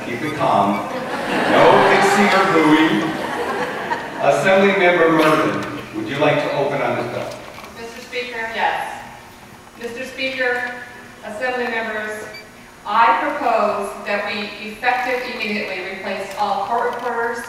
keep it calm. No hissing or booing. Assemblymember Merton, would you like to open on this bill? Mr. Speaker, yes. Mr. Speaker, Assembly members, I propose that we effective immediately replace all court reporters.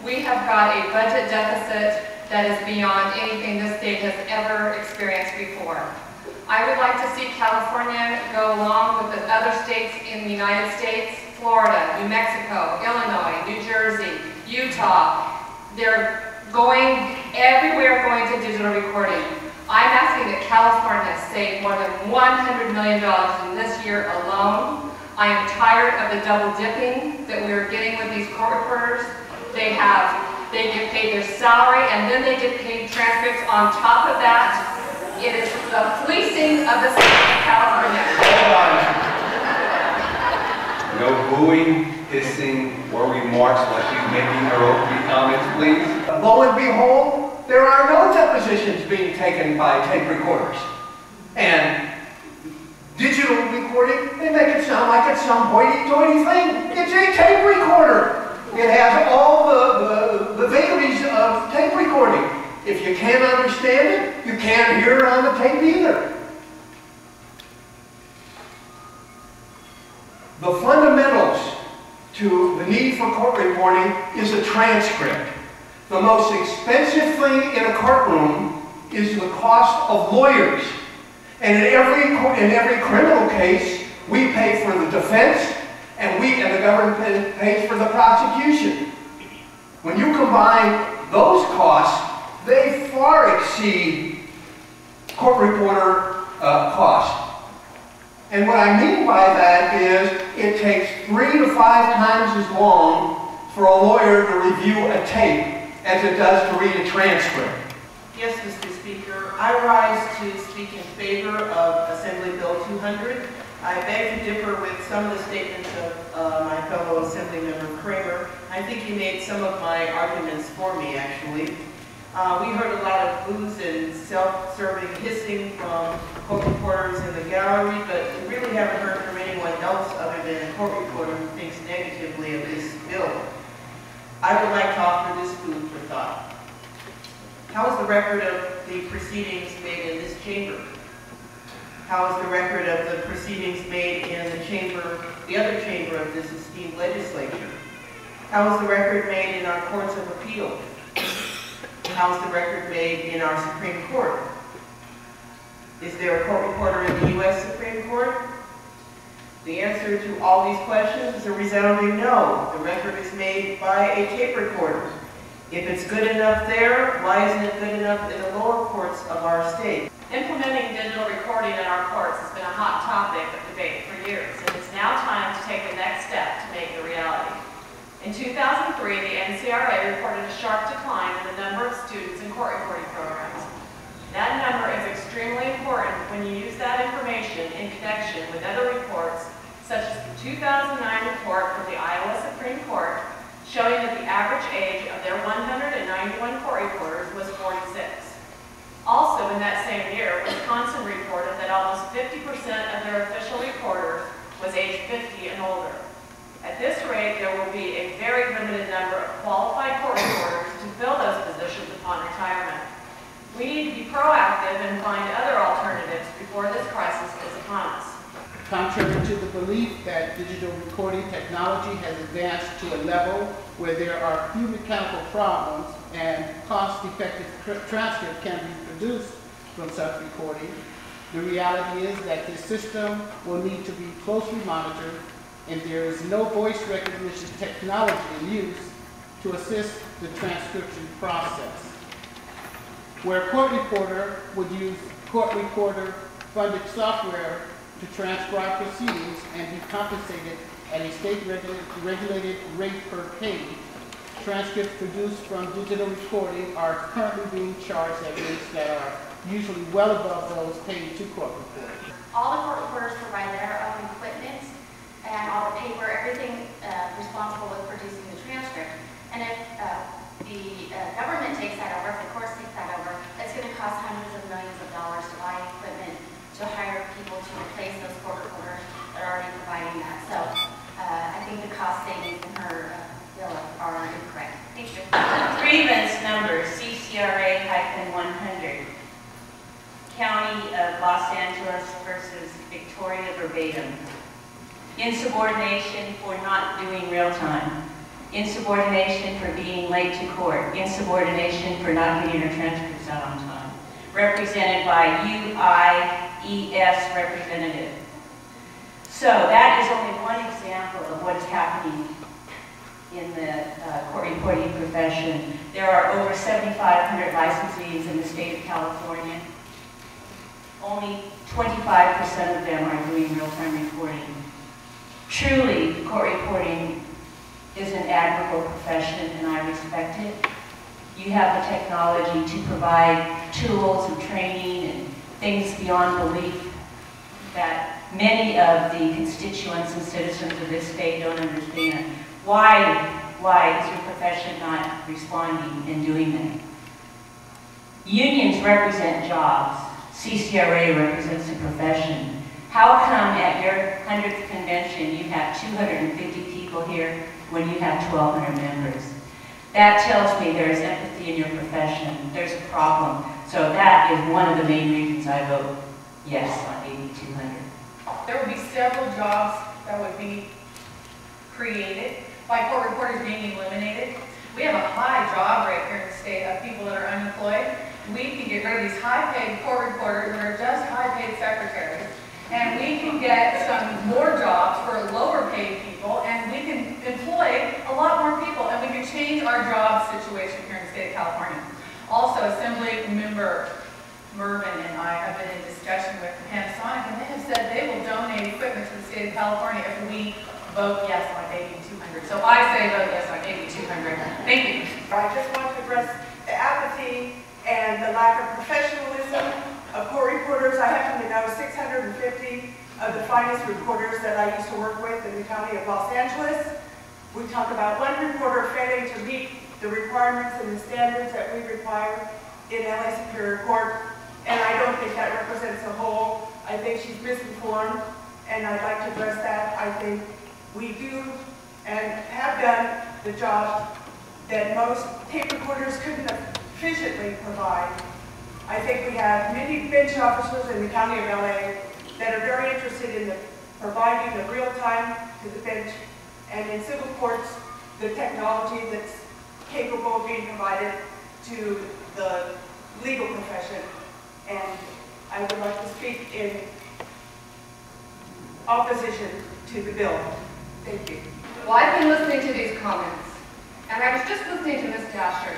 We have got a budget deficit that is beyond anything this state has ever experienced before. I would like to see California go along with the other states in the United States, Florida, New Mexico, Illinois, New Jersey, Utah. They're going everywhere going to digital recording. I'm asking that California save more than $100 million in this year alone. I am tired of the double dipping that we are getting with these court reporters. They get paid their salary and then they get paid transcripts on top of that. It is the fleecing of the state of California. Hold on. No booing, hissing, or remarks while she's making her opening comments, please. Lo and behold, there are no depositions being taken by tape recorders. And digital recording, they make it sound like it's some hoity-toity thing. It's a tape recorder. It has all the vagaries of tape recording. If you can't understand it, you can't hear it on the tape either. The fundamentals to the need for court reporting is a transcript. The most expensive thing in a courtroom is the cost of lawyers. And in every criminal case, we pay for the defense and the government pays for the prosecution. When you combine those costs, they far exceed court reporter costs. And what I mean by that is it takes 3 to 5 times as long for a lawyer to review a tape as it does to read a transcript. Yes, Mr. Speaker. I rise to speak in favor of Assembly Bill 200. I beg to differ with some of the statements of my fellow Assemblymember Kramer. I think he made some of my arguments for me, actually. We heard a lot of boos and self-serving hissing from court reporters in the gallery, but we really haven't heard from anyone else other than a court reporter who thinks negatively of this bill. I would like to offer this food for thought. How is the record of the proceedings made in this chamber? How is the record of the proceedings made in the other chamber of this esteemed legislature? How is the record made in our courts of appeal? How is the record made in our Supreme Court? Is there a court reporter in the U.S. Supreme Court? The answer to all these questions is a resounding no. The record is made by a tape recorder. If it's good enough there, why isn't it good enough in the lower courts of our state? Implementing digital recording in our courts has been a hot topic of debate for years, and it's now time to take the next step to make it a reality. In 2003, the CCRA reported a sharp decline in the number of students in court recording programs. That number is extremely important when you use that information in connection with other reports, such as the 2009 report from the Iowa Supreme Court, showing that the average age of their 191 court reporters was 46. Also in that same year, Wisconsin reported that almost 50% of their official reporters was age 50 and older. At this rate, there will be a very limited number of qualified court reporters to fill those positions upon retirement. We need to be proactive and find other alternatives before this crisis is upon us. Contrary to the belief that digital recording technology has advanced to a level where there are few mechanical problems and cost-effective transcript can be produced from such recording, the reality is that this system will need to be closely monitored, and there is no voice recognition technology in use to assist the transcription process. Where a court reporter would use court recorder-funded software to transcribe proceedings and be compensated at a state-regulated rate per page, transcripts produced from digital recording are currently being charged at rates that are usually well above those paid to court reporters. All the court reporters provide their own equipment and all the paper, everything responsible with producing the transcript. And if the government takes that over, if the courts take that over, it's going to cost hundreds of millions of dollars to buy equipment, to hire people to replace those court reporters that are already providing that. So I think the cost savings in her bill are incorrect. Thank you. Grievance number CCRA-100. County of Los Angeles versus Victoria verbatim. Insubordination for not doing real time. Insubordination for being late to court. Insubordination for not getting her transcripts out on time. Represented by UIES representative. So that is only one example of what is happening in the court reporting profession. There are over 7,500 licensees in the state of California. Only 25% of them are doing real-time reporting. Truly, court reporting is an admirable profession, and I respect it. You have the technology to provide tools and training and things beyond belief that many of the constituents and citizens of this state don't understand. Why is your profession not responding and doing that? Unions represent jobs. CCRA represents the profession. How come at your 100th convention you have 250 people here when you have 1,200 members? That tells me there's empathy in your profession. There's a problem. So that is one of the main reasons I vote yes on AB 200. There will be several jobs that would be created by court reporters being eliminated. We have a high job rate here in the state of people that are unemployed. We can get rid of these high-paid court reporters that are just high-paid secretaries, and we can get some more jobs for lower-paid people, and we can employ a lot more people, and we can change our job situation here in the state of California. Also, Assembly member Mervin and I have been in discussion with Panasonic, and they have said they will donate equipment to the state of California if we vote yes on AB 200. So I say vote yes on AB 200. Thank you. I just want to address the apathy and the lack of professionalism of court reporters. I happen to know 650 of the finest reporters that I used to work with in the county of Los Angeles. We talk about one reporter failing to meet the requirements and the standards that we require in LA Superior Court, and I don't think that represents the whole. I think she's misinformed, and I'd like to address that. I think we do and have done the job that most tape recorders couldn't efficiently provide. I think we have many bench officers in the county of LA that are very interested in providing the real time to the bench, and in civil courts, the technology that's capable of being provided to the legal profession. And I would like to speak in opposition to the bill. Thank you. Well, I've been listening to these comments, and I was just listening to Ms. Dasher.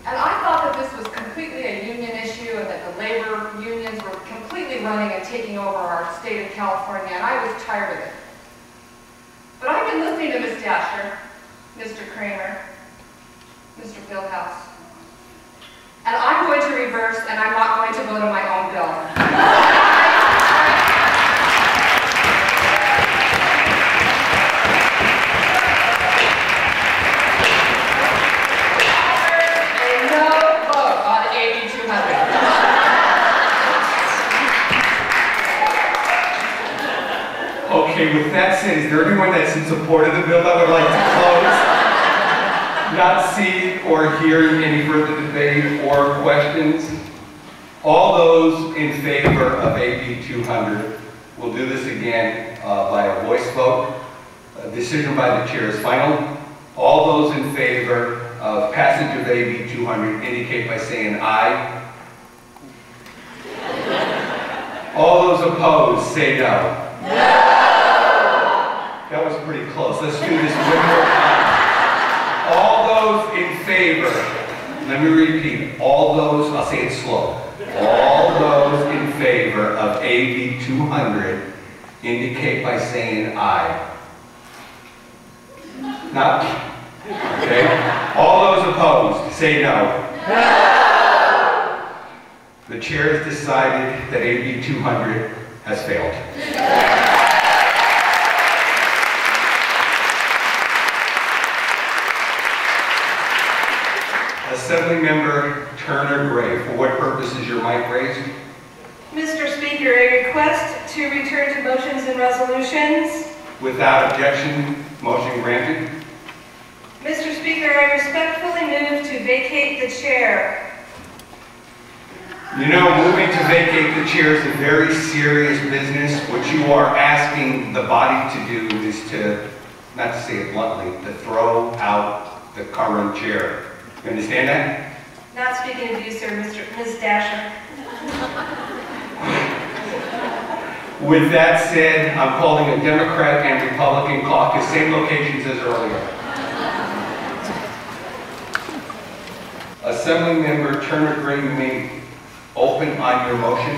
And I thought that this was completely a union issue and that the labor unions were completely running and taking over our state of California, and I was tired of it. But I've been listening to Ms. Dasher, Mr. Kramer, Mr. Fieldhouse, and I'm going to reverse, and I'm not going to vote on my own bill. Okay, with that said, is there anyone that's in support of the bill that would like to close? Not see or hear any further debate or questions? All those in favor of AB 200, we'll do this again by a voice vote. A decision by the chair is final. All those in favor of passage of AB 200 indicate by saying aye. All those opposed say no. That was pretty close. Let's do this one more time. All those in favor, let me repeat, all those, I'll say it slow. All those in favor of AB 200 indicate by saying aye. Not? Okay. All those opposed, say no. The chair has decided that AB 200 has failed. Assemblymember Turner Gray, for what purpose is your mic raised? Mr. Speaker, a request to return to motions and resolutions. Without objection, motion granted. Mr. Speaker, I respectfully move to vacate the chair. You know, moving to vacate the chair is a very serious business. What you are asking the body to do is to, not to say it bluntly, to throw out the current chair. You understand that? Not speaking of you, sir, Ms. Dasher. With that said, I'm calling a Democrat and Republican caucus, same locations as earlier. Assemblymember Turner Gray, you may open on your motion.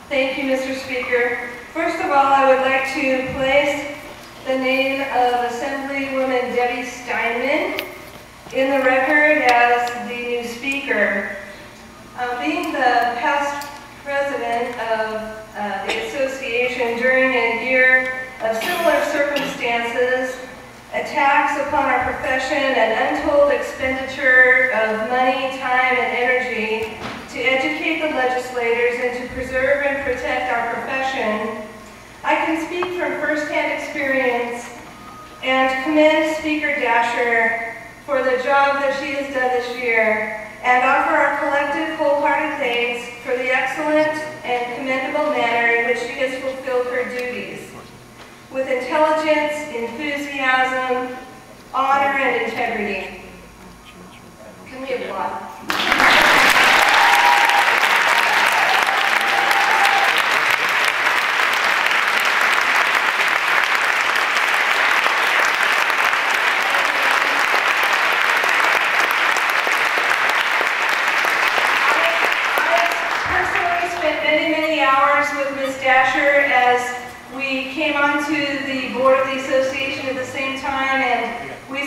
Thank you, Mr. Speaker. First of all, I would like to place the name of Assemblywoman Debbie Steinman in the record as the new speaker. Being the past president of the association during a year of similar circumstances, attacks upon our profession, and untold expenditure of money, time, and energy to educate the legislators and to preserve and protect our profession, I can speak from firsthand experience and commend Speaker Dasher for the job that she has done this year and offer our collective wholehearted thanks for the excellent and commendable manner in which she has fulfilled her duties. With intelligence, enthusiasm, honor, and integrity. Can we applaud? With Ms. Dasher as we came onto the board of the association at the same time, and we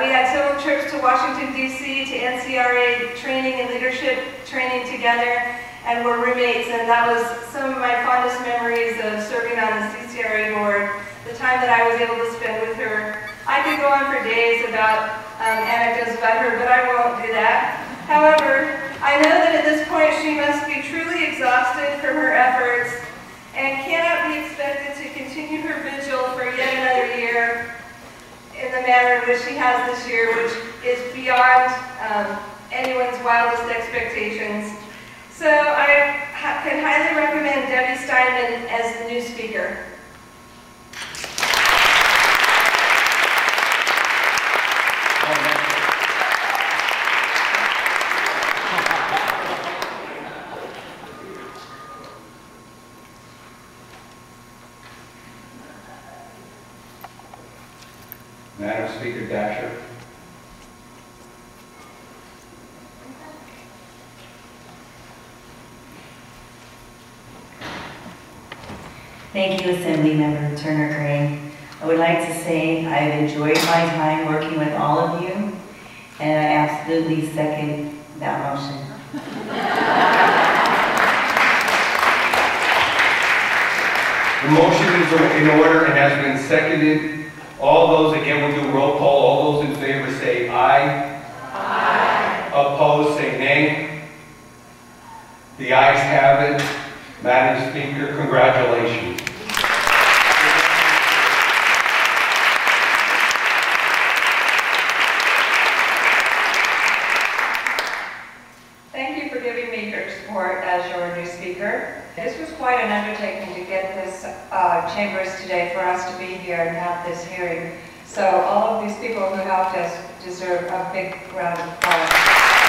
had several trips to Washington, D.C. to NCRA training and leadership training together, and we're roommates, and that was some of my fondest memories of serving on the CCRA board, the time that I was able to spend with her. I could go on for days about anecdotes about her, but I won't do that. However, I know that at this point she must be truly exhausted from her efforts and cannot be expected to continue her vigil for yet another year in the manner in which she has this year, which is beyond anyone's wildest expectations. So I can highly recommend Debbie Steinman as the new speaker. Madam Speaker Dasher. Thank you, Assemblymember Turner Gray. I would like to say I've enjoyed my time working with all of you, and I absolutely second that motion. The motion is in order and has been seconded. All those, again, we'll do roll call. All those in favor say aye. Aye. Opposed, say nay. The ayes have it. Madam Speaker, congratulations. Thank you for giving me your support as your new speaker. This was quite an undertaking to get this chambers today for us to be here and have this hearing. So all of these people who helped us deserve a big round of applause.